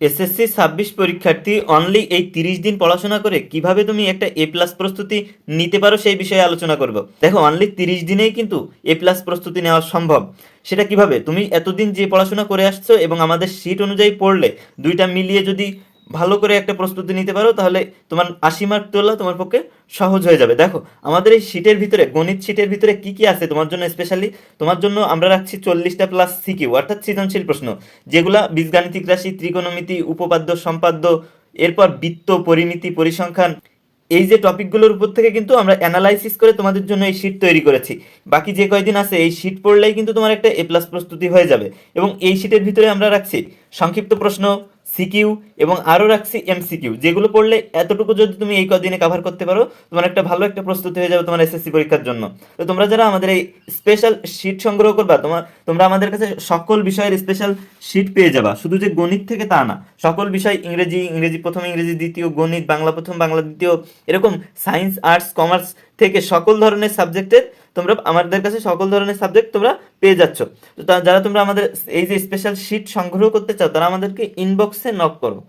SSC 26 পরীক্ষার্থী only এই 30 দিন পড়াশোনা করে কিভাবে তুমি একটা এ প্লাস প্রস্তুতি নিতে পারো সেই বিষয়ে আলোচনা করব। দেখো, অনলি 30 দিনেই কিন্তু এ প্লাস প্রস্তুতি নেওয়া সম্ভব। সেটা কিভাবে? তুমি এতদিন যে পড়াশোনা করে আসছো এবং আমাদের শীট অনুযায়ী পড়লে দুইটা মিলিয়ে যদি ভালো করে একটা প্রস্তুতি নিতে পারো, তাহলে তোমার 80 মার্ক তোলা তোমার পক্ষে সহজ হয়ে যাবে। দেখো, আমাদের এই শীটের ভিতরে, গণিত শীটের ভিতরে কি কি আছে তোমার জন্য স্পেশালি, তোমার জন্য আমরা রাখছি 40টা প্লাস সিকিউ অর্থাৎ সৃজনশীল প্রশ্ন, যেগুলা বীজগাণিতিক রাশি, ত্রিকোণমিতি, উপপাদ্য, সম্পাদ্য, এরপর বৃত্ত, পরিমিতি, পরিসংখ্যান, এই যে টপিকগুলোর উপর থেকে কিন্তু আমরা অ্যানালাইসিস করে তোমাদের জন্য এই শীট তৈরি করেছি। বাকি যে কয়দিন আছে এই শীট পড়লেই কিন্তু তোমার একটা এ প্লাস প্রস্তুতি হয়ে যাবে। এবং এই শীটের ভিতরে আমরা রাখছি সংক্ষিপ্ত প্রশ্ন, সিকিউ, এবং আরও রাখছি এমসিকিউ, যেগুলো পড়লে এতটুকু যদি তুমি এই কদিনে কভার করতে পারো, তোমার একটা ভালো একটা প্রস্তুতি হয়ে যাবে তোমার এসএসসি পরীক্ষার জন্য। তো তোমরা যারা আমাদের এই স্পেশাল শীট সংগ্রহ করবা, তোমরা আমাদের কাছে সকল বিষয়ের স্পেশাল শীট পেয়ে যাবা। শুধু যে গণিত থেকে তা না, সকল বিষয়, ইংরেজি, ইংরেজি প্রথম, ইংরেজি দ্বিতীয়, গণিত, বাংলা প্রথম, বাংলা দ্বিতীয়, এরকম সায়েন্স, আর্টস, কমার্স থেকে সকল ধরনের সাবজেক্টের তোমরা আমাদের কাছে সকল ধরনের সাবজেক্ট তোমরা পেয়ে যাচ্ছ। তো যারা তোমরা আমাদের এই যে স্পেশাল শীট সংগ্রহ করতে চাও, তারা আমাদেরকে ইনবক্সে নক করো।